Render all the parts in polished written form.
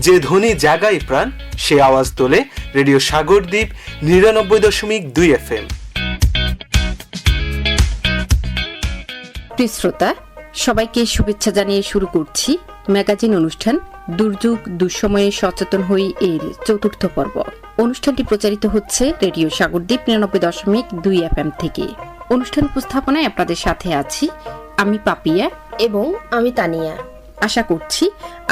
যে ধ্বনি জাগায় প্রাণ, সে আওয়াজ তোলে রেডিও সাগরদ্বীপ ৯৯.২ FM। প্রিয় শ্রোতা, সবাইকে শুভেচ্ছা জানিয়ে শুরু করছি ম্যাগাজিন অনুষ্ঠান দুর্যোগ দুঃসময়ে সচেতন হই এর ৪র্থ পর্ব। অনুষ্ঠানটি প্রচারিত হচ্ছে রেডিও সাগরদ্বীপ ৯৯.২ FM থেকে। অনুষ্ঠান উপস্থাপনায় আপনাদের সাথে আছি আমি পাপিয়া এবং আমি তানিয়া। আশা করছি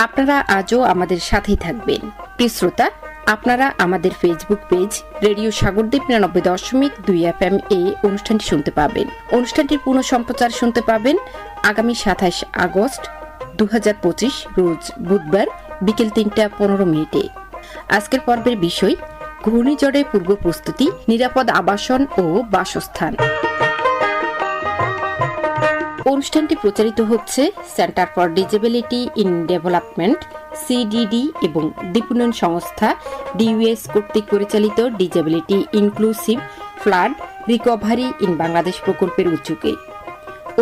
আপনারা আজও আমাদের সাথেই থাকবেন। প্রিয় শ্রোতা, আপনারা আমাদের Facebook page radio Sagardwip ৯৯.২ FM এ অনুষ্ঠানটি শুনতে পাবেন। অনুষ্ঠানটির পুনঃ সম্প্রচার শুনতে পাবেন আগামী ২৭ আগস্ট ২০২৫ রোজ বুধবার বিকেল ৩:১৫। আজকের পর্বের বিষয় ঘূর্ণিঝড়ে পূর্ব প্রস্তুতি, নিরাপদ আবাসন ও বাসস্থান। অনুষ্ঠানটি প্রচারিত হচ্ছে centre for disability in development CDD এবং দীপুনয়ন সংস্থা DUS কর্তৃক পরিচালিত disability inclusive flood recovery in Bangladesh প্রকল্পের উদ্যোগে।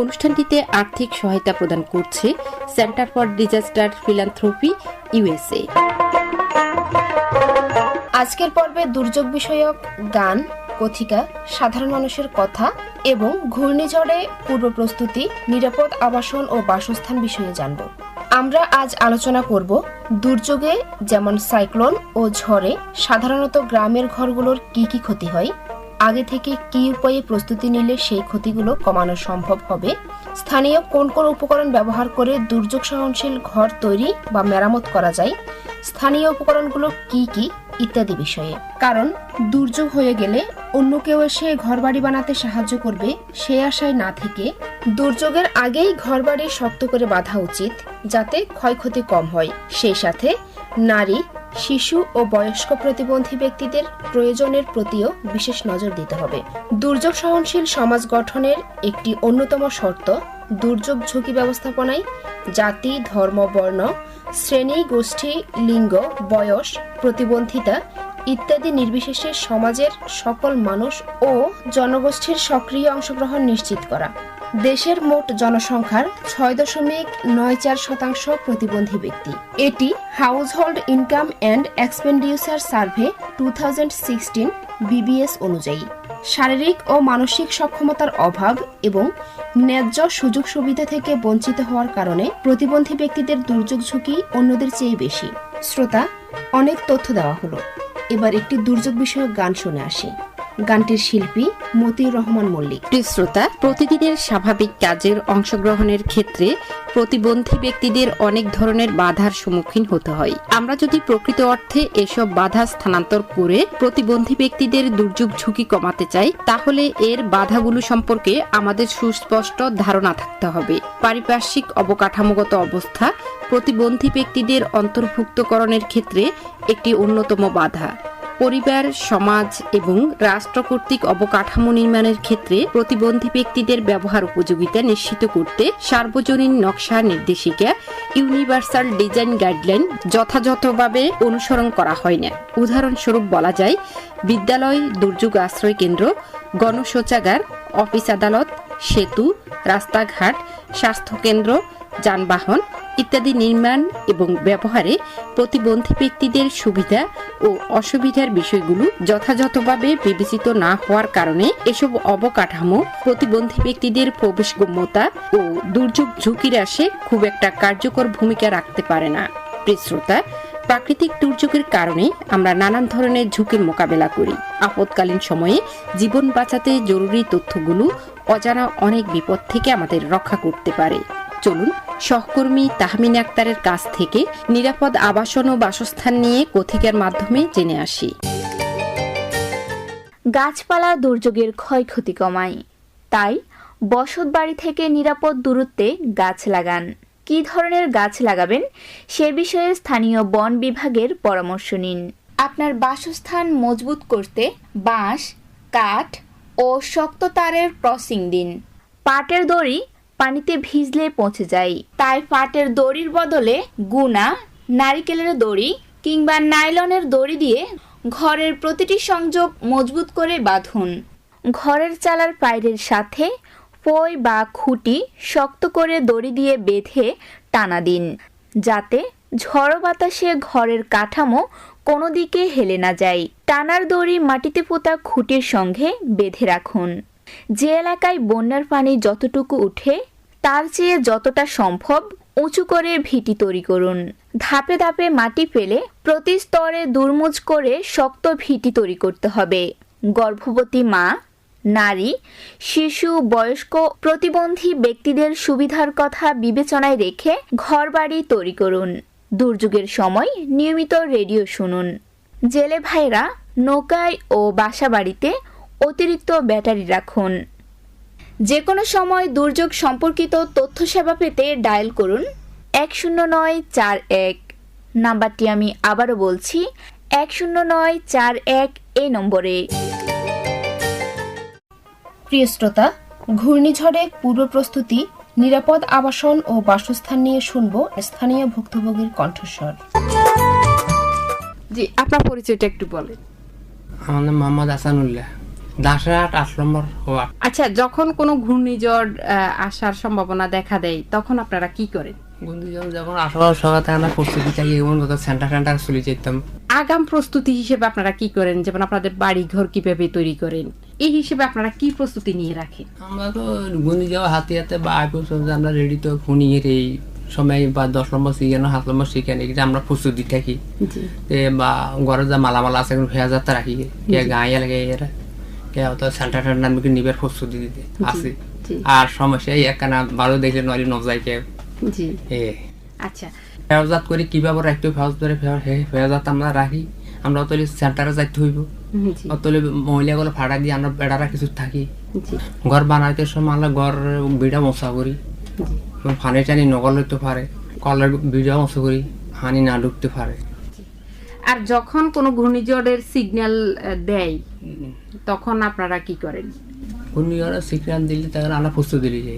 অনুষ্ঠানটিতে আর্থিক সহায়তা প্রদান করছে centre for disaster philanthropy USA। আজকের পর্বে দুর্যোগ বিষয়ক গান, কথিকা, সাধারণ মানুষের কথা এবং ঘূর্ণিঝড়ে পূর্ব প্রস্তুতি, নিরাপদ আবাসন ও বাসস্থান বিষয়ে জানব। আমরা আজ আলোচনা করব দুর্যোগে যেমন সাইক্লোন ও ঝড়ে সাধারণত গ্রামের ঘরগুলোর কি কি ক্ষতি হয়, আগে থেকে কি উপায়ে প্রস্তুতি নিলে সেই ক্ষতিগুলো কমানো সম্ভব হবে, স্থানীয় কোন কোন উপকরণ ব্যবহার করে দুর্যোগ সহনশীল ঘর তৈরি বা মেরামত করা যায়, স্থানীয় উপকরণগুলো কি কি ইত্যাদি বিষয়ে। কারণ দুর্যোগ হয়ে গেলে অন্য কেউ এসে ঘরবাড়ি বানাতে সাহায্য করবে সে আশায় না থেকে দুর্যোগের আগেই ঘরবাড়ি শক্ত করে বাঁধা উচিত, যাতে ক্ষয়ক্ষতি কম হয়। সেই সাথে নারী, শিশু ও বয়স্ক প্রতিবন্ধী ব্যক্তিদের প্রয়োজনের প্রতিও বিশেষ নজর দিতে হবে। দুর্যোগ সহনশীল সমাজ গঠনের একটি অন্যতম শর্ত দুর্যোগ ঝুঁকি ব্যবস্থাপনায় জাতি, ধর্ম, বর্ণ, শ্রেণী, গোষ্ঠী, লিঙ্গ, বয়স, প্রতিবন্ধিতা ইত্যাদি নির্বিশেষে সমাজের সকল মানুষ ও জনগোষ্ঠীর সক্রিয় অংশগ্রহণ নিশ্চিত করা। দেশের মোট জনসংখ্যার ৬.৯৪% প্রতিবন্ধী ব্যক্তি। এটি household income and expenditure survey 2016 BBS অনুযায়ী। শারীরিক ও মানসিক সক্ষমতার অভাব এবং ন্যায্য সুযোগ সুবিধা থেকে বঞ্চিত হওয়ার কারণে প্রতিবন্ধী ব্যক্তিদের দুর্যোগ ঝুঁকি অন্যদের চেয়ে বেশি। শ্রোতা, অনেক তথ্য দেওয়া হলো, এবার একটি দুর্যোগ বিষয়ক গান শুনে আসি। গানটির শিল্পী মতিউর রহমান মল্লিক। প্রিয় শ্রোতা, প্রতিদিনের স্বাভাবিক কাজের অংশগ্রহণের ক্ষেত্রে প্রতিবন্ধী ব্যক্তিদের অনেক ধরনের বাধার সম্মুখীন হতে হয়। আমরা যদি প্রকৃত অর্থে এসব বাধা স্থানান্তর করে প্রতিবন্ধী ব্যক্তিদের দুর্যোগ ঝুঁকি কমাতে চাই, তাহলে এর বাধাগুলো সম্পর্কে আমাদের সুস্পষ্ট ধারণা থাকতে হবে। পারিপার্শ্বিক অবকাঠামোগত অবস্থা প্রতিবন্ধী ব্যক্তিদের অন্তর্ভুক্তকরণের ক্ষেত্রে একটি অন্যতম বাধা। পরিবার, সমাজ এবং রাষ্ট্র কর্তৃক অবকাঠামো নির্মাণের ক্ষেত্রে প্রতিবন্ধী ব্যক্তিদের ব্যবহার উপযোগিতা নিশ্চিত করতে সার্বজনীন নকশা নির্দেশিকা ইউনিভার্সাল ডিজাইন গাইডলাইন যথাযথভাবে অনুসরণ করা হয় না। উদাহরণস্বরূপ বলা যায়, বিদ্যালয়, দুর্যোগ আশ্রয় কেন্দ্র, গণশৌচাগার, অফিস আদালত, সেতু, রাস্তাঘাট, স্বাস্থ্যকেন্দ্র, যানবাহন ইত্যাদি নির্মাণ এবং ব্যবহারে প্রতিবন্ধী ব্যক্তিদের সুবিধা ও অসুবিধার বিষয়গুলো যথাযথভাবে বিবেচিত না হওয়ার কারণে এসব অবকাঠামো প্রতিবন্ধী ব্যক্তিদের প্রবেশগম্যতা ও দুর্যোগ ঝুঁকি হ্রাসে খুব একটা কার্যকর ভূমিকা রাখতে পারে না। প্রিয় শ্রোতা, প্রাকৃতিক দুর্যোগের কারণে আমরা নানান ধরনের ঝুঁকির মোকাবেলা করি। আপৎকালীন সময়ে জীবন বাঁচাতে জরুরি তথ্যগুলো অজানা অনেক বিপদ থেকে আমাদের রক্ষা করতে পারে। চলুন সহকর্মী তাহমিন আক্তারের কাছ থেকে নিরাপদ আবাসন ও বাসস্থান নিয়ে কথিকার মাধ্যমে জেনে আসি। গাছপালা দুর্যোগের ক্ষয়ক্ষতি কমায়, তাই বসত বাড়ি থেকে নিরাপদ দূরত্বে গাছ লাগান। কী ধরনের গাছ লাগাবেন সে বিষয়ে স্থানীয় বন বিভাগের পরামর্শ নিন। আপনার বাসস্থান মজবুত করতে বাঁশ, কাঠ ও শক্ত তারের ক্রসিং দিন। পাটের দড়ি পানিতে ভিজলে পচে যায়, তাই পাটের দড়ির বদলে গুনা, নারিকেলের দড়ি কিংবা নাইলনের দড়ি দিয়ে ঘরের প্রতিটি সংযোগ মজবুত করে বাঁধুন। ঘরের চালার পাইরের সাথে পই বা খুঁটি শক্ত করে দড়ি দিয়ে বেঁধে টানা দিন, যাতে ঝড়ো বাতাসে ঘরের কাঠামো কোনো দিকে হেলে না যায়। টানার দড়ি মাটিতে পোতা খুঁটির সঙ্গে বেঁধে রাখুন। যে এলাকায় বন্যার পানি যতটুকু উঠে তার চেয়ে যতটা সম্ভব উঁচু করে ভিটি তৈরি করুন। ধাপে ধাপে মাটি ফেলে প্রতি স্তরে দুর্মুজ করে শক্ত ভিটি তৈরি করতে হবে। গর্ভবতী মা, নারী, শিশু, বয়স্ক, প্রতিবন্ধী ব্যক্তিদের সুবিধার কথা বিবেচনায় রেখে ঘরবাড়ি তৈরি করুন। দুর্যোগের সময় নিয়মিত রেডিও শুনুন। জেলে ভাইরা নৌকায় ও বাসাবাড়িতে অতিরিক্ত ব্যাটারি রাখুন। যে কোনো সময় দুর্যোগ সম্পর্কিত তথ্য সেবা পেতে ডায়াল করুন 10941। নাম্বারটি আমি আবারও বলছি 10941 এই নম্বরে। প্রিয় শ্রোতা, ঘূর্ণিঝড়ে পূর্ব প্রস্তুতি, নিরাপদ আবাসন ও বাসস্থান নিয়ে শুনব স্থানীয় ভুক্তভোগীর কণ্ঠস্বর। জি, আপনার পরিচয়টা একটু বলেন। আমার নাম মোহাম্মদ হাসানুল্লাহ, দাসরাট 8 নম্বর ওয়ার্ড। আচ্ছা, যখন কোনো ঘূর্ণিঝড় আসার সম্ভাবনা দেখা দেয় তখন আপনারা কি করেন? ঘূর্ণিঝড় যখন আসার সকালে আমরা প্রস্তুতি থাকি, এমন কথা সেন্টার চলে যেতাম। আগাম প্রস্তুতি হিসেবে আপনারা কি করেন? যেমন আপনাদের বাড়ি ঘর কিভাবে তৈরি করেন, এই হিসেবে আপনারা কি প্রস্তুতি নিয়ে রাখেন? আমরা তো ঘূর্ণিঝড় হাতে বা আমরা রেডি তো ঘূর্ণির এই সময় বা 10 নম্বর শিখানো 7 নম্বর শিখানো এটা আমরা প্রস্তুতি থাকি। বা ঘরে যা মালামাল আছে ভেয়া যাত্রা রাখি, কে গাঁয়ে লাগে এরা কে হয়তো সেন্টার নামকে নিবার প্রস্তুতি দিতে আছে। আর সমস্যা এই একখানা ভালো দেখলে নয় নজাই কে। আচ্ছা, ফেরজাত করে কিভাবে রাখতে ফেরজাত আমরা রাখি। আমরা তো সেন্টারে যাইতে হইব, অতলে মহিলাগুলো ভাড়া দিয়ে আমরা বেড়ারা কিছু থাকি। ঘর বানাইতে সময় আমরা ঘর বিড়া মশা করি, পানি টানি নকল হইতে পারে, কলের বিড়া মশা করি, হানি না ঢুকতে পারে। আর যখন কোনো ঘূর্ণিঝড়ের সিগন্যাল দেয় তখন আপনারা কি করেন? ঘূর্ণিঝড়ের সিগন্যাল দিলে তখন আমরা প্রস্তুতি দিলে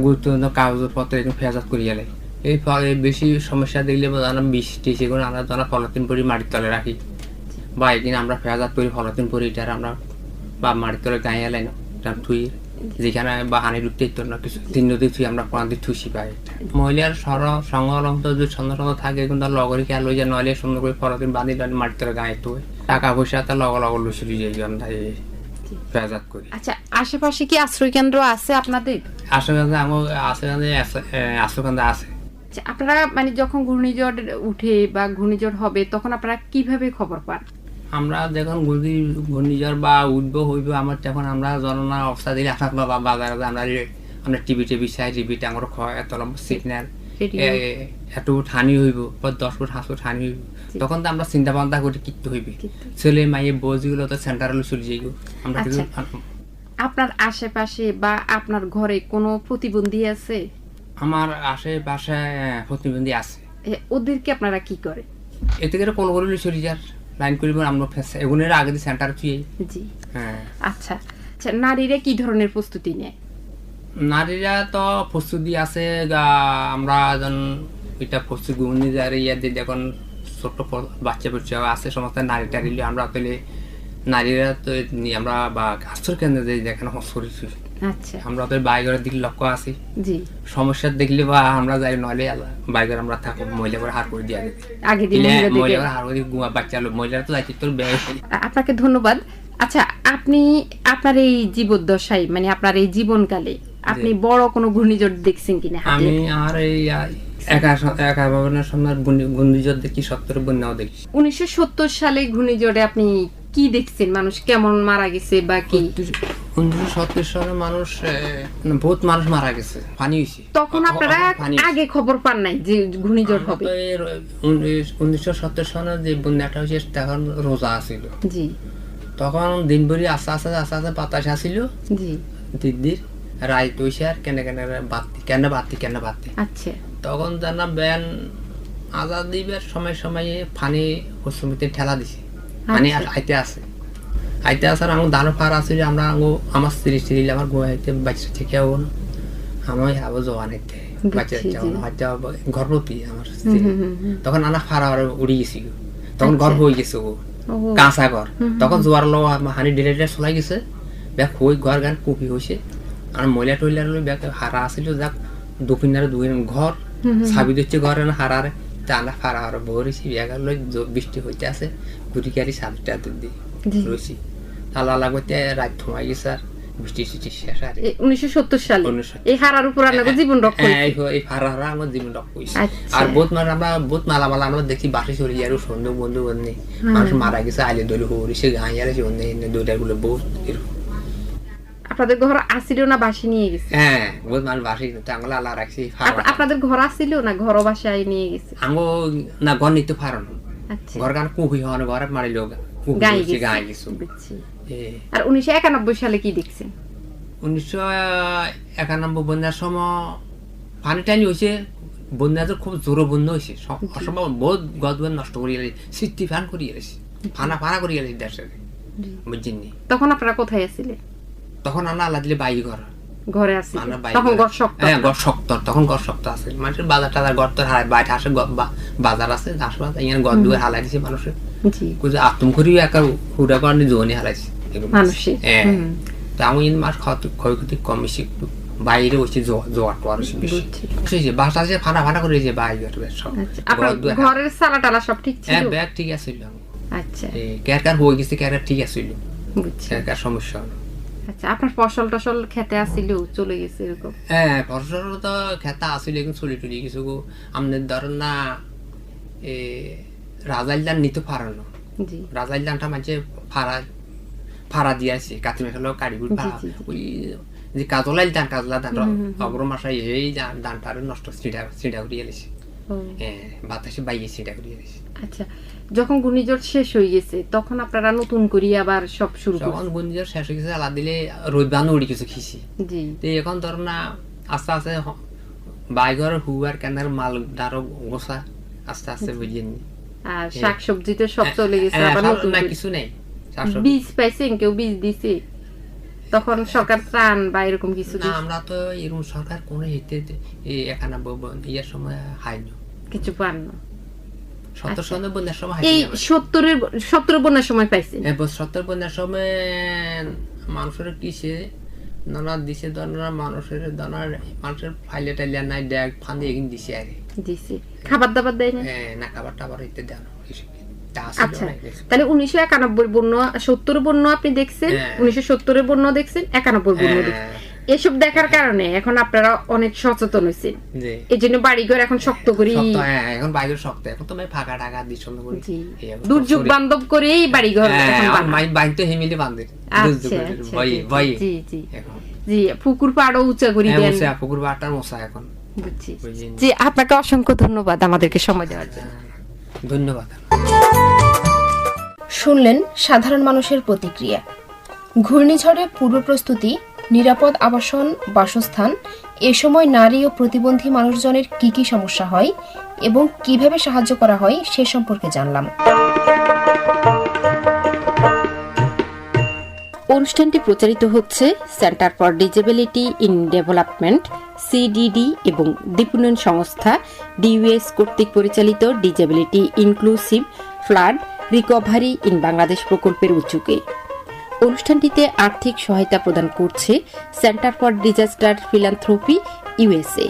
গুরুত্বপূর্ণ কাগজপত্র ফেরজাত করি গেলে এই ফলে বেশি সমস্যা দেখলে আমরা বৃষ্টি সেগুলো আমরা ধরা পলিথিন পরি মাটির তলে রাখি, বা একদিন আমরা ফেরজাত করি পলিথিন পরি এটার আমরা বা মাটির তলে গায়ে এলাই না থুই, যেখানে বা হানি ঢুকতে না কিছু তিন নদী থুই আমরা কোন দিক থুসি পাই। মহিলার সংলগ্ন যদি সন্ধ্যা থাকে কিন্তু লগরি খেয়াল হয়ে যায়, নইলে সুন্দর করে পলিথিন বাঁধি মাটির তলে গায়ে থুয়ে টাকা পয়সা তার লগ লুসি যাই আমরা ফেরজাত করি। আচ্ছা, আশেপাশে কি আশ্রয় কেন্দ্র আছে আপনাদের? আশ্রয়কেন্দ্র আমার আশ্রয়কেন্দ্র আছে। আপনারা মানে যখন ঘূর্ণিঝড় উঠে বা ঘূর্ণিঝড় হবে তখন আপনারা কিভাবে খবর পান? আমরা যখন ঘূর্ণিঝড় বা উঠবো হইব আমার তখন আমরা জননা অবস্থা দিলে আসা বা বাজারে আমরা টিভি চাই, টিভিতে আমার এত লম্বা সিগন্যাল এত ফুট হানি হইব বা 10 ফুট 5 ফুট হানি হইব, তখন তো আমরা চিন্তা ভাবনা করে কিনতে হইবে। ছেলে মাইয়ে বউগুলো তো সেন্টারে চলে যাইব। আমরা আপনার আশেপাশে বা আপনার ঘরে কোনো প্রতিবন্ধী আছে? আমার আশেপাশে প্রতিবন্ধী আছে। ওদেরকে আপনারা কি করেন? এতে করে কল করলে চলে যার লাইন করিব আমরা এগুনের আগে সেন্টার চুই। জি, আচ্ছা। আচ্ছা, নারীরা কি ধরনের প্রস্তুতি নেয়? নারীরা তো প্রস্তুতি আছে, আমরা যখন এটা প্রস্তুতি ঘূর্ণিঝড় ইয়াদের যখন ছোট্ট বাচ্চা আছে সমস্ত নারী টারি আমরা তাহলে নারীরা তো আমরা বা আশ্রয় কেন্দ্রে যাই যেখানে করেছি। আচ্ছা, আমরা তো বাইরের দিকে লক্ষ্য আছি। জি, সমস্যা দেখলে বা আমরা যাই নইলে বাইরে আমরা থাকবো মহিলা করে হার করে দিয়ে আগে দিলে মহিলা হার করে বাচ্চা মহিলারা তো যাইতে তোর ব্যয়। আপনাকে ধন্যবাদ। আচ্ছা, আপনি আপনার এই জীবদ্দশায় মানে আপনার এই জীবনকালে আপনি বড় কোনো ঘূর্ণিঝড় দেখছেন কিনা? আমি আর এই একা ভবনের সময় ঘূর্ণিঝড় দেখি 70 বন্যাও দেখি। 1970 সালে ঘূর্ণিঝড়ে আপনি কি দেখছেন? মানুষ কেমন মারা গেছে বা কি? 1970 সালে মানুষ বহুত মানুষ মারা গেছে, পানি হয়েছে। তখন আপনারা আগে খবর পান নাই যে ঘূর্ণিঝড় হবে? 1970 সালে যে বন্যাটা হয়েছে তখন রোজা আছিল। জি, তখন দিনভরি আস্তে আস্তে বাতাস আসিল। জি, দিদির রাইত হয়েছে আর কেন বাতি। আচ্ছা, তখন জানা ব্যান আজাদ দিবার সময়ে পানি পশ্চিমতে ঠেলা দিছে, পানি আইতে আসার আমার দানো ফার আসলে আমরা আমার স্ত্রী আমার গোয়াইতে বাচ্চা থেকে হবো না, আমার আবার জোয়া নিতে বাচ্চা গর্ভবতী আমার স্ত্রী। তখন আনা ফার উড়ি গেছি, তখন গর্ভ হয়ে গেছে ও কাঁচা ঘর। তখন জোয়ার লো হানি ডিলেটে চলাই গেছে, ব্যাগ হই ঘর গান কপি হয়েছে। আর মহিলা টইলার ব্যাগ হারা আসিল, যাক দুপিনারে দুই ঘর ছাবি দিচ্ছে ঘরে হারারে তা না ফারা আর বহরেছি এগার বৃষ্টি হইতে আছে গুটি গাড়ি সাতটা দিই রয়েছি তালা লাগতে রাত থমাই গেছে আর বৃষ্টি শেষ আর 1970 সালে 1970 এই হারার উপর আপনাদের জীবন রক্ষা এই ফারারা আমার জীবন রক্ষা হয়েছে। আচ্ছা। আর বহুত মানে আমরা বহুত মালামালা আমরা দেখি বাসে চলে যাই আর সন্দেহ বন্ধু বন্ধু মানুষ মারা গেছে আইলে দলি হরিছে গাঁ যারে অন্য দুইটাগুলো বহুত এরকম। আপনাদের ঘর আসিল না বাসি নিয়ে গেছে? হ্যাঁ বহুত মানুষ বাসে টাঙ্গলা আল্লাহ রাখছি। আপনাদের ঘর আসিল না ঘর বাসায় নিয়ে গেছে? আঙ্গো না ঘর নিতে পারো না, আচ্ছা ঘর গান কুহি হওয়ার ঘরে মারিল গায়ে গেছে। আর 1991 সালে কি দেখছেন? 1991 বন্যার সময় পানি টানি হয়েছে, বন্যা তো খুব জোর বন্যা হয়েছে, অসম্ভব বহুত গছ নষ্ট করিয়ে সৃষ্টি ফান করিয়ে ফানা ফানা করিয়ে দেশের বুঝছেন। তখন আপনারা কোথায় আছিলেন? তখন আমরা আল্লাহ দিলে বাইরে ঘরে আছি, তখন ঘর শক্ত। হ্যাঁ ঘর শক্ত, তখন ঘর শক্ত আছে মানুষের বাজার টাজার ঘর তো হারায় বাইরে আসে বাজার আছে হাসপাতাল এখানে ঘর দুয়ার হালাই দিছে মানুষের আত্ম করি একা হুড়া করার জোনে হারাইছে মানুষের। হ্যাঁ তা আমি মাস ক্ষয়ক্ষতি কম বেশি একটু বাইরে বসে জোয়ার টোয়ার বেশি বাসা আছে ফানা ফানা করে যে বাইরে সব ঘরের সালা টালা সব ঠিক ছিল? হ্যাঁ ব্যাগ ঠিক আছে। আচ্ছা ক্যারকার হয়ে গেছে, ক্যারকার ঠিক আছে, ক্যারকার সমস্যা হলো। আচ্ছা আপনার ফসল টসল খেতে আসছিল চলে গেছে এরকম? হ্যাঁ ফসল তো খেতে আসছিল কিন্তু চলে টুলি কিছু আমাদের ধরেন না রাজাইল ধান নিতে পারো না, রাজাইল ধানটা মাঝে ফাড়া দিয়ে আছে কাতি মেশালো কারিগুড়ি ওই যে কাজলাইল ধান, কাজলা ধান অগ্র মাসায় এই ধানটা নষ্ট ছিঁড়া করিয়ে গেছে। হ্যাঁ বাতাসে বাইয়ে ছিঁড়া করিয়ে গেছে। আচ্ছা যখন ঘূর্ণিঝড় শেষ হয়ে গেছে তখন আপনারা নতুন করে আবার সব শুরু করছেন? যখন ঘূর্ণিঝড় শেষ হয়ে গেছে আলা দিলে রোদ বানো উড়ি কিছু খিছি তো এখন ধর না আস্তে আস্তে বাইঘর হুয়ার কেনার মাল দারো গোসা আস্তে আস্তে বুঝিয়ে নি। আর শাকসবজিতে সব চলে গেছে, আবার নতুন না কিছু নেই। বীজ পাইছেন? কেউ বীজ দিছে তখন সরকার ত্রাণ বা এরকম কিছু? না আমরা তো এরকম সরকার কোন হিতে 91 ইয়ার সময় হাইনি কিছু পান না। 70 বন্যার সময় এই 70 বন্যার সময় পাইছেন? 70 বন্যার সময় মানুষের কিসে নানা দিছে দানা মানুষের দানার মানুষের ফাইলে টাইলে নাই ড্যাগ ফান্দি এগিন দিছে আরে দিছে। খাবার দাবার দেয় না? হ্যাঁ না খাবার টাবার হইতে দেয় না। আচ্ছা তাহলে 1991 বন্যা 70 বন্যা আপনি দেখছেন, 1970 এর বন্যা দেখছেন, 91 বন্যা দেখছেন। এসব দেখার কারণে এখন আপনারা অনেক সচেতন হয়েছেন, এই জন্য বাড়িঘর এখন শক্ত করি। এখন বাড়িঘর শক্ত, এখন তো ফাঁকা টাকা দিয়ে সুন্দর করে দুর্যোগ বান্ধব করেই বাড়িঘর বাড়িতে হেমিলে বাঁধে। জি পুকুর পাড়ও উঁচা করি দেন। পুকুর পাড়টা মশা এখন। জি আপনাকে অসংখ্য ধন্যবাদ আমাদেরকে সময় দেওয়ার জন্য। ধন্যবাদ। শুনলেন সাধারণ মানুষের প্রতিক্রিয়া। ঘূর্ণিঝড়ে পূর্ব প্রস্তুতি, নিরাপদ আবাসন, বাসস্থান, এ সময় নারী ও প্রতিবন্ধী মানুষজনের কি কি সমস্যা হয় এবং কিভাবে সাহায্য করা হয় সে সম্পর্কে জানলাম। অনুষ্ঠানটি প্রচারিত হচ্ছে centre for disability in development CDD এবং দীপুনয়ন সংস্থা ডিইউএস কর্তৃক পরিচালিত disability inclusive flood recovery in Bangladesh প্রকল্পের উদ্যোগে। অনুষ্ঠানটিতে আর্থিক সহায়তা প্রদান করছে centre for disaster philanthropy USA.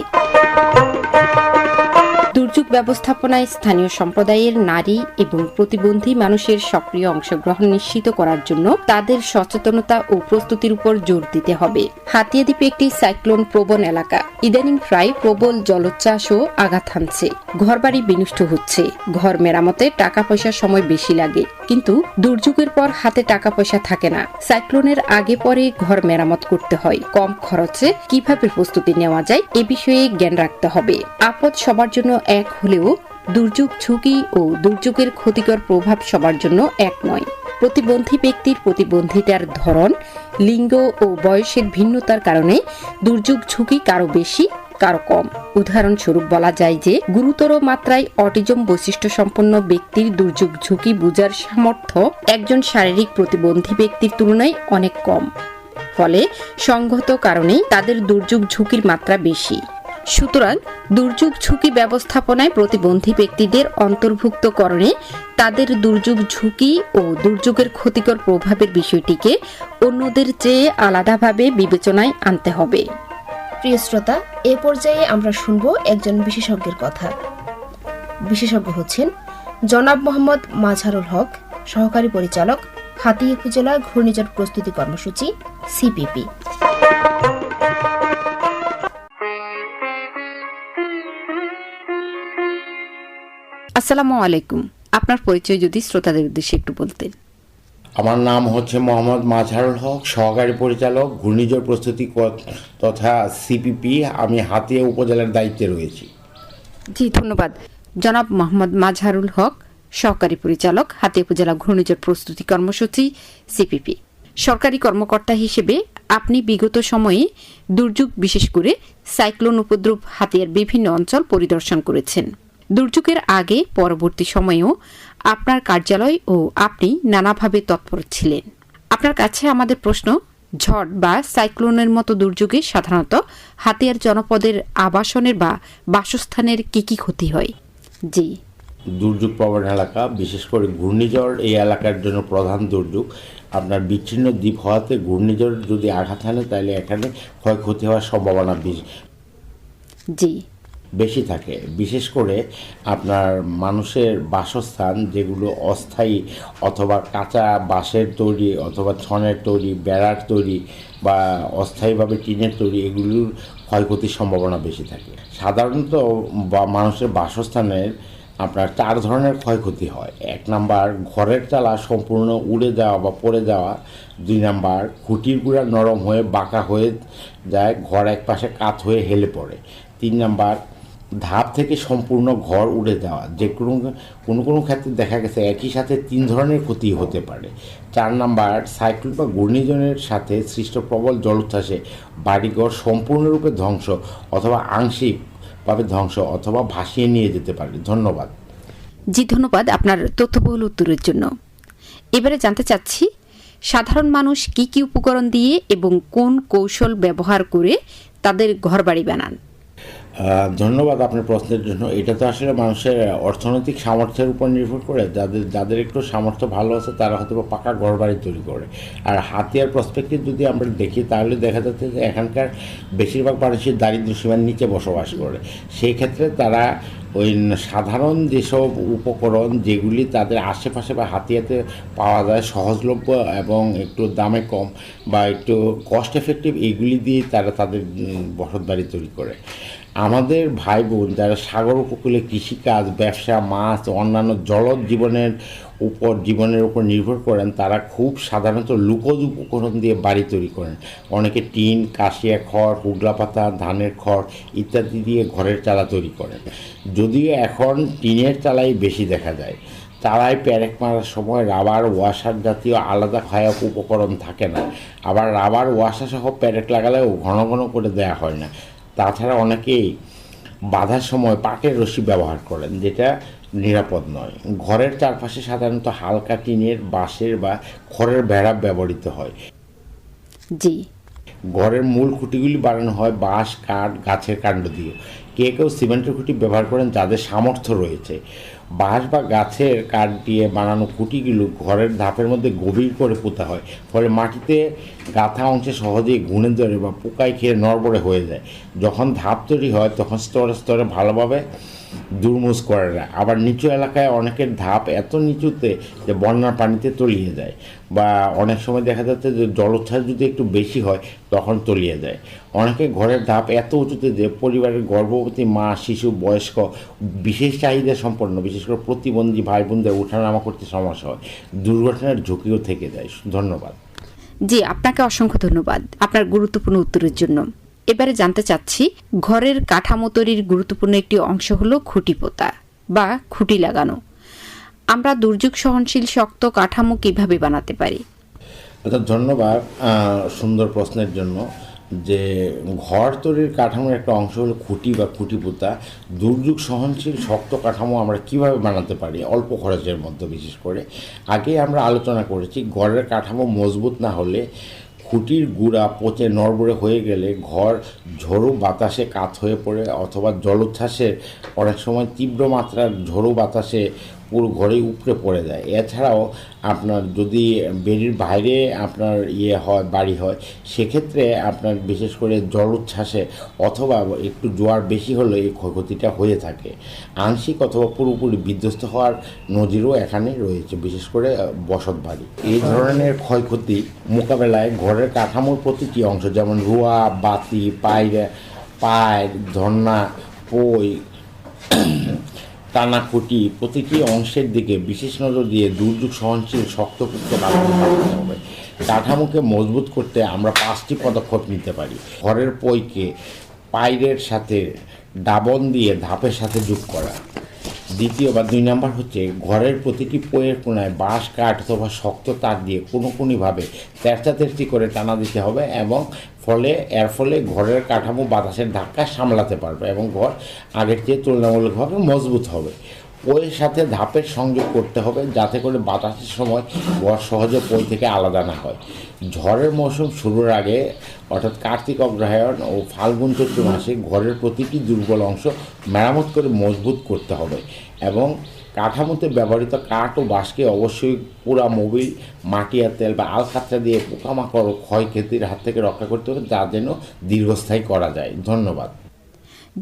দুর্যোগ ব্যবস্থাপনায় স্থানীয় সম্প্রদায়ের নারী এবং প্রতিবন্ধী মানুষের সক্রিয় অংশগ্রহণ নিশ্চিত করার জন্য তাদের সচেতনতা ও প্রস্তুতির উপর জোর দিতে হবে। হাতিয়াদ্বীপ একটি সাইক্লোন প্রবণ এলাকা, ইদানিং প্রায় প্রবল জলোচ্ছ্বাসও আঘাত হানছে, ঘরবাড়ি বিনষ্ট হচ্ছে, ঘর মেরামতে টাকা পয়সা সময় বেশি লাগে, কিন্তু দুর্যোগের পর হাতে টাকা পয়সা থাকে না। সাইক্লোনের আগে পরে ঘর মেরামত করতে হয়, কম খরচে কিভাবে প্রস্তুতি নেওয়া যায় এ বিষয়ে জ্ঞান রাখতে হবে। আপদ সবার জন্য এক হলেও দুর্যোগ ঝুঁকি ও দুর্যোগের ক্ষতিকর প্রভাব সবার জন্য এক নয়। প্রতিবন্ধী ব্যক্তির প্রতিবন্ধিতার ধরন, লিঙ্গ ও বয়সের ভিন্নতার কারণে দুর্যোগ ঝুঁকি কারো বেশি কারো কম। উদাহরণস্বরূপ বলা যায় যে গুরুতর মাত্রায় অটিজম বৈশিষ্ট্য সম্পন্ন ব্যক্তির দুর্যোগ ঝুঁকি বোঝার সামর্থ্য একজন শারীরিক প্রতিবন্ধী ব্যক্তির তুলনায় অনেক কম, ফলে সংগত কারণেই তাদের দুর্যোগ ঝুঁকির মাত্রা বেশি। সুতরাং দুর্যোগ ঝুঁকি ব্যবস্থাপনায় প্রতিবন্ধী ব্যক্তিদের অন্তর্ভুক্তকরণে তাদের দুর্যোগ ঝুঁকি ও দুর্যোগের ক্ষতিকর প্রভাবের বিষয়টিকে অন্যদের চেয়ে আলাদাভাবে বিবেচনায় আনতে হবে। প্রিয় শ্রোতা, এ পর্যায়ে আমরা শুনব একজন বিশেষজ্ঞের কথা। বিশেষজ্ঞ হচ্ছেন জনাব মোহাম্মদ মাজহারুল হক, সহকারী পরিচালক, হাতিয়া উপজেলা ঘূর্ণিঝড় প্রস্তুতি কর্মসূচি সিপিপি। আসসালামু আলাইকুম, আপনার পরিচয় যদি শ্রোতাদের উদ্দেশ্যে একটু বলতেন। আমার নাম হচ্ছে মোহাম্মদ মাজহারুল হক, সহকারী পরিচালক, ঘূর্ণিঝড় প্রস্তুতি তথা সিপিপি। আমি হাতিয়া উপজেলার দায়িত্বে রয়েছি। জি ধন্যবাদ। জনাব মোহাম্মদ মাজহারুল হক, সহকারী পরিচালক, হাতিয়া উপজেলা ঘূর্ণিঝড় প্রস্তুতি কর্মসূচি সিপিপি। সরকারি কর্মকর্তা হিসেবে আপনি বিগত সময়ে দুর্যোগ, বিশেষ করে সাইক্লোন উপদ্রব হাতিয়ার বিভিন্ন অঞ্চল পরিদর্শন করেছেন। দুর্যোগের আগে পরবর্তী সময়েও আপনার কার্যালয় ও আপনি নানাভাবে তৎপর ছিলেন। আপনার কাছে আমাদের প্রশ্ন, ঝড় বা সাইক্লোনের মতো দুর্যোগে সাধারণত হাতিয়ার জনপদের আবাসনের বা বাসস্থানের কি কি ক্ষতি হয়? জি। দুর্যোগ প্রবণ এলাকা, বিশেষ করে ঘূর্ণিঝড় এই এলাকার জন্য প্রধান দুর্যোগ। আপনার বিচ্ছিন্ন দ্বীপ হওয়াতে ঘূর্ণিঝড় যদি আঘাত হানে তাহলে এখানে ক্ষয়ক্ষতি হওয়ার সম্ভাবনা জি বেশি থাকে। বিশেষ করে আপনার মানুষের বাসস্থান যেগুলো অস্থায়ী অথবা কাঁচা বাঁশের তৈরি অথবা ছনের তৈরি, বেড়ার তৈরি বা অস্থায়ীভাবে টিনের তৈরি, এগুলোর ক্ষয়ক্ষতির সম্ভাবনা বেশি থাকে। সাধারণত মানুষের বাসস্থানের আপনার 4 ধরনের ক্ষয়ক্ষতি হয়। 1 নাম্বার, ঘরের চালা সম্পূর্ণ উড়ে যাওয়া বা পড়ে যাওয়া। 2 নাম্বার, খুঁটির গুঁড়া নরম হয়ে বাঁকা হয়ে যায়, ঘর এক পাশে কাত হয়ে হেলে পড়ে। 3 নাম্বার, ধাপ থেকে সম্পূর্ণ ঘর উড়ে যাওয়া। যে কোনো ক্ষেত্রে দেখা গেছে একই সাথে 3 ধরনের ক্ষতি হতে পারে। 4 নাম্বার, সাইক্লোন বা ঘূর্ণিঝড়ের সাথে সৃষ্ট প্রবল জলোচ্ছ্বাসে বাড়িঘর সম্পূর্ণরূপে ধ্বংস অথবা আংশিকভাবে ধ্বংস অথবা ভাসিয়ে নিয়ে যেতে পারে। ধন্যবাদ। জি ধন্যবাদ আপনার তথ্যবহুল উত্তরের জন্য। এবারে জানতে চাচ্ছি, সাধারণ মানুষ কি কি উপকরণ দিয়ে এবং কোন কৌশল ব্যবহার করে তাদের ঘরবাড়ি বানান? ধন্যবাদ আপনার প্রশ্নের জন্য। এটা তো আসলে মানুষের অর্থনৈতিক সামর্থ্যের উপর নির্ভর করে। যাদের একটু সামর্থ্য ভালো আছে তারা হয়তো পাকা ঘরবাড়ি তৈরি করে। আর হাতিয়ার প্রসপেক্টিভ যদি আমরা দেখি তাহলে দেখা যাচ্ছে যে এখানকার বেশিরভাগ মানুষই দারিদ্র্য সীমার নিচে বসবাস করে। সেই ক্ষেত্রে তারা ওই সাধারণ যেসব উপকরণ যেগুলি তাদের আশেপাশে বা হাতিয়াতে পাওয়া যায়, সহজলভ্য এবং একটু দামে কম বা একটু কস্ট এফেক্টিভ, এইগুলি দিয়ে তারা তাদের বসতবাড়ি তৈরি করে। আমাদের ভাই বোন যারা সাগর উপকূলে কৃষিকাজ, ব্যবসা, মাছ, অন্যান্য জলজ জীবনের উপর নির্ভর করেন, তারা খুব সাধারণত লুকোজ উপকরণ দিয়ে বাড়ি তৈরি করেন। অনেকে টিন, কাশিয়া খড়, পুগলা পাতা, ধানের খড় ইত্যাদি দিয়ে ঘরের চালা তৈরি করেন। যদিও এখন টিনের চালাই বেশি দেখা যায়। চালায় প্যারেক মারার সময় রাবার ওয়াশার জাতীয় আলাদা সহায়ক উপকরণ থাকে না। আবার রাবার ওয়াশার সহ প্যারেক লাগালেও ঘন ঘন করে দেওয়া হয় না। তাছাড়া অনেকেই বাঁধার সময় পাটের রশি ব্যবহার করেন, যেটা নিরাপদ নয়। ঘরের চারপাশে সাধারণত হালকা টিনের, বাঁশের বা খড়ের বেড়া ব্যবহৃত হয়। জি। ঘরের মূল খুঁটিগুলি বানানো হয় বাঁশ, কাঠ, গাছের কাণ্ড দিয়ে। কেউ সিমেন্টের খুঁটি ব্যবহার করেন যাদের সামর্থ্য রয়েছে। বাঁশ বা গাছের কাঠ দিয়ে বানানো খুঁটিগুলো ঘরের ধাপের মধ্যে গভীর করে পোতা হয়, ফলে মাটিতে গাঁথা অংশে সহজেই ঘুণে ধরে বা পোকায় খেয়ে নড়বড়ে হয়ে যায়। যখন ধাপ তৈরি হয় তখন স্তরে স্তরে ভালোভাবে দুর্মুজ করে না। আবার নিচু এলাকায় অনেকের ধাপ এত নিচুতে যে বন্যার পানিতে তলিয়ে যায়, বা অনেক সময় দেখা যাচ্ছে যে জলোচ্ছ্বাস যদি একটু বেশি হয় তখন তলিয়ে যায়। অনেকে ঘরের ধাপ এত উঁচুতে যে পরিবারের গর্ভবতী মা, শিশু, বয়স্ক, বিশেষ চাহিদা সম্পন্ন, বিশেষ করে প্রতিবন্ধী ভাই বোনদের ওঠানামা করতে সমস্যা হয়, দুর্ঘটনার ঝুঁকিও থেকে যায়। ধন্যবাদ। জি, আপনাকে অসংখ্য ধন্যবাদ আপনার গুরুত্বপূর্ণ উত্তরের জন্য। এবারে জানতে চাচ্ছি, ঘরের কাঠামো তৈরির গুরুত্বপূর্ণ একটি অংশ হলো খুঁটি পোতা বা খুঁটি লাগানো। আমরা দুর্যোগ সহনশীল শক্ত কাঠামো কিভাবে বানাতে পারি? ধন্যবাদ সুন্দর প্রশ্নের জন্য। যে ঘর তৈরির কাঠামোর একটা অংশ হলো খুঁটি বা খুঁটি পোতা। দুর্যোগ সহনশীল শক্ত কাঠামো আমরা কিভাবে বানাতে পারি অল্প খরচের মধ্যে? বিশেষ করে আগে আমরা আলোচনা করেছি, ঘরের কাঠামো মজবুত না হলে, খুঁটির গুঁড়া পচে নড়বড়ে হয়ে গেলে ঘর ঝড়ো বাতাসে কাত হয়ে পড়ে, অথবা জলোচ্ছ্বাসে অনেক সময় তীব্র মাত্রার ঝড়ো বাতাসে পুরো ঘরেই উপরে পড়ে যায়। এছাড়াও আপনার যদি বেড়ির বাইরে আপনার হয় বাড়ি হয়, সেক্ষেত্রে আপনার বিশেষ করে জলোচ্ছ্বাসে অথবা একটু জোয়ার বেশি হলে এই ক্ষয়ক্ষতিটা হয়ে থাকে। আংশিক অথবা পুরোপুরি বিধ্বস্ত হওয়ার নজিরও এখানে রয়েছে, বিশেষ করে বসত বাড়ি। এই ধরনের ক্ষয়ক্ষতি মোকাবেলায় ঘরের কাঠামোর প্রতিটি অংশ, যেমন রুয়া, বাতি, পায়ের ধন্না, পই, টানাকুটি, প্রতিটি অংশের দিকে বিশেষ নজর দিয়ে দুর্যোগ সহনশীল শক্তপোক্ত কাঠামো বানাতে হবে। কাঠামোকে মজবুত করতে আমরা 5টি পদক্ষেপ নিতে পারি। ঘরের পইকে পাইরের সাথে ডাবন দিয়ে ধাপের সাথে যোগ করা। দ্বিতীয় বা 2 নম্বর হচ্ছে ঘরের প্রতিটি পইয়ের কোণায় বাঁশ, কাঠ অথবা শক্ত তার দিয়ে কোনোভাবে তেরচা করে টানা দিতে হবে, এবং এর ফলে ঘরের কাঠামো বাতাসের ধাক্কা সামলাতে পারবে এবং ঘর আগের চেয়ে তুলনামূলকভাবে মজবুত হবে। পইয়ের সাথে ধাপের সংযোগ করতে হবে, যাতে করে বাতাসের সময় ঘর সহজে পই থেকে আলাদা না হয়। ঝড়ের মৌসুম শুরুর আগে অর্থাৎ কার্তিক, অগ্রহায়ণ ও ফাল্গুন চৈত্র মাসে ঘরের প্রতিটি দুর্বল অংশ মেরামত করে মজবুত করতে হবে, এবং কাঠামোতে ব্যবহৃত কাঠ ও বাঁশকে অবশ্যই পুরা মোবিল, মাটি আর তেল বা আলকাতরা দিয়ে পোকামাকড় ও ক্ষয়ক্ষতির হাত থেকে রক্ষা করতে হবে, যা যেন দীর্ঘস্থায়ী করা যায়। ধন্যবাদ।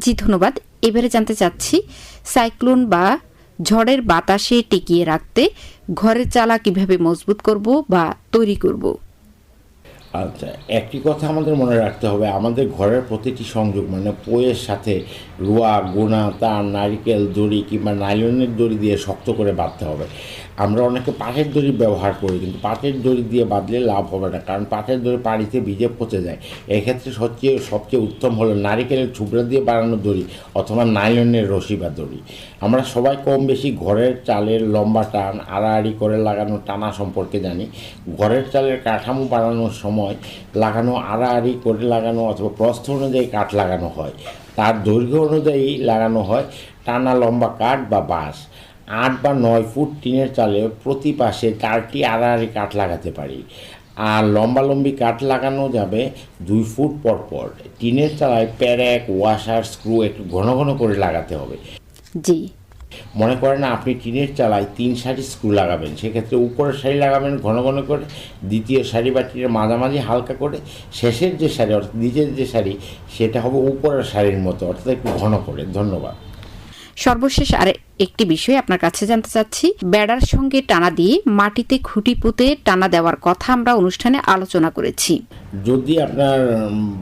জি ধন্যবাদ। এবারে জানতে চাচ্ছি, সাইক্লোন বা ঝড়ের বাতাসে টিকিয়ে রাখতে ঘরের চালা কিভাবে মজবুত করব বা তৈরি করব? আচ্ছা, একটি কথা আমাদের মনে রাখতে হবে, আমাদের ঘরের প্রতিটি সংযোগ মানে পইয়ের সাথে রুয়া, গোনা, তার, নারিকেল দড়ি কিংবা নাইলনের দড়ি দিয়ে শক্ত করে বাঁধতে হবে। আমরা অনেকে পাটের দড়ি ব্যবহার করি, কিন্তু পাটের দড়ি দিয়ে বাঁধলে লাভ হবে না, কারণ পাটের দড়ি পানিতে ভিজে পচে যায়। এক্ষেত্রে সবচেয়ে উত্তম হলো নারিকেলের ছুবড়া দিয়ে বানানো দড়ি অথবা নাইলনের রশি বা দড়ি। আমরা সবাই কম বেশি ঘরের চালের লম্বা টান, আড়াআড়ি করে লাগানো টানা সম্পর্কে জানি। ঘরের চালের কাঠামো বানানোর সময় লাগানো আড়াআড়ি করে লাগানো অথবা প্রস্থ অনুযায়ী কাঠ লাগানো হয়, তার দৈর্ঘ্য অনুযায়ী লাগানো হয় টানা লম্বা কাঠ বা বাঁশ। 8 বা 9 ফুট টিনের চালে প্রতি পাশে 4টি আড়াআড়ি কাঠ লাগাতে পারি, আর লম্বালম্বি কাঠ লাগানো যাবে 2 ফুট পর পর। টিনের চালায় প্যারেক, ওয়াশার, স্ক্রু একটু ঘন ঘন করে লাগাতে হবে। জি। মনে করেন আপনি টিনের চালায় 3 সারি স্ক্রু লাগাবেন, সেক্ষেত্রে উপরের সারি লাগাবেন ঘন ঘন করে, দ্বিতীয় সারি বা টিনের মাঝামাঝি হালকা করে, শেষের যে সারি অর্থাৎ নিচের যে সারি সেটা হবে উপরের সারির মতো, অর্থাৎ একটু ঘন করে। ধন্যবাদ। সর্বশেষ আর একটি বিষয় আপনার কাছে জানতে চাচ্ছি, বেড়ার সঙ্গে টানা দিয়ে মাটিতে খুঁটি পুঁতে টানা দেওয়ার কথা আমরা অনুষ্ঠানে আলোচনা করেছি। যদি আপনার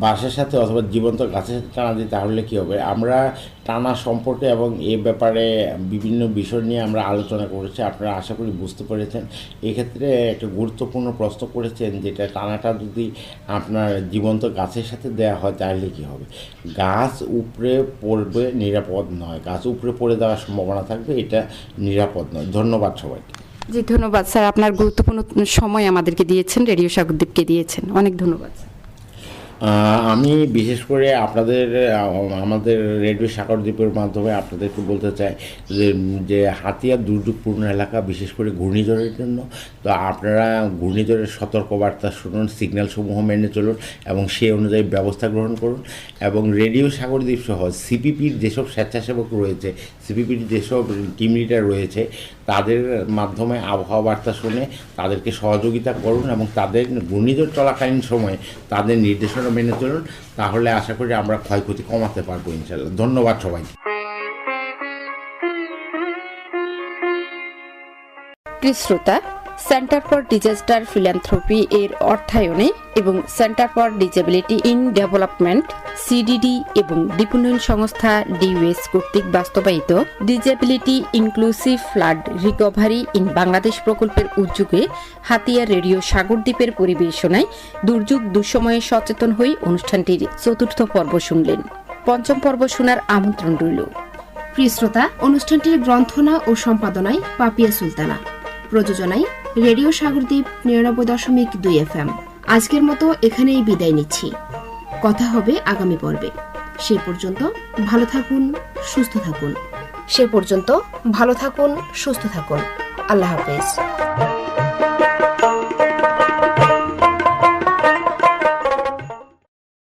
বাঁশের সাথে অথবা জীবন্ত গাছের সাথে টানা দিই তাহলে কী হবে, আমরা টানা সম্পর্কে এবং এ ব্যাপারে বিভিন্ন বিষয় নিয়ে আমরা আলোচনা করেছি, আপনারা আশা করি বুঝতে পেরেছেন। এক্ষেত্রে একটা গুরুত্বপূর্ণ প্রশ্ন করেছেন, যেটা টানাটা যদি আপনার জীবন্ত গাছের সাথে দেওয়া হয় তাহলে কী হবে। গাছ উপরে পড়বে নিরাপদ নয়, গাছ উপরে পড়ে দেওয়ার সম্ভাবনা থাকবে, এটা নিরাপদ নয়। ধন্যবাদ সবাইকে। জি ধন্যবাদ স্যার, আপনার গুরুত্বপূর্ণ সময় আমাদেরকে দিয়েছেন, রেডিও সাগরদ্বীপকে দিয়েছেন, অনেক ধন্যবাদ। আমি বিশেষ করে আমাদের রেডিও সাগরদ্বীপের মাধ্যমে আপনাদেরকে বলতে চাই যে হাতিয়ার দুর্যোগপূর্ণ এলাকা, বিশেষ করে ঘূর্ণিঝড়ের জন্য। তো আপনারা ঘূর্ণিঝড়ের সতর্কবার্তা শুনুন, সিগন্যালসমূহ মেনে চলুন এবং সেই অনুযায়ী ব্যবস্থা গ্রহণ করুন। এবং রেডিও সাগরদ্বীপ সহ সিপিপির যেসব স্বেচ্ছাসেবক রয়েছে, সিপিপির যেসব টিম লিডার রয়েছে, তাদের মাধ্যমে আবহাওয়া বার্তা শুনে তাদেরকে সহযোগিতা করুন এবং তাদের ঘূর্ণিঝড় চলাকালীন সময়ে তাদের নির্দেশনা মেনে চলুন, তাহলে আশা করি আমরা ক্ষয়ক্ষতি কমাতে পারবো ইনশাআল্লাহ। ধন্যবাদ সবাইকে। শ্রোতা, সেন্টার ফর ডিজাস্টার ফিলান্থ্রপি এর অর্থায়নে এবং centre for disability in development CDD এবং দ্বীপোন্নয়ন সংস্থা ডিউএস কর্তৃক বাস্তবায়িত disability inclusive flood recovery in Bangladesh প্রকল্পের উদ্যোগে হাতিয়া রেডিও সাগরদ্বীপের পরিবেশনায় দুর্যোগ দুঃসময়ে সচেতন হয়ে অনুষ্ঠানটির 4র্থ পর্ব শুনলেন। 5ম পর্ব শোনার আমন্ত্রণ রইল। প্রিয় শ্রোতা, অনুষ্ঠানটির গ্রন্থনা ও সম্পাদনায় পাপিয়া সুলতানা, প্রযোজনায় রেডিও সাগরদ্বীপ 99.2 FM। আজকের মতো এখানেই বিদায় নিচ্ছি। কথা হবে আগামী পর্বে। সে পর্যন্ত ভালো থাকুন, সুস্থ থাকুন। আল্লাহ হাফেজ।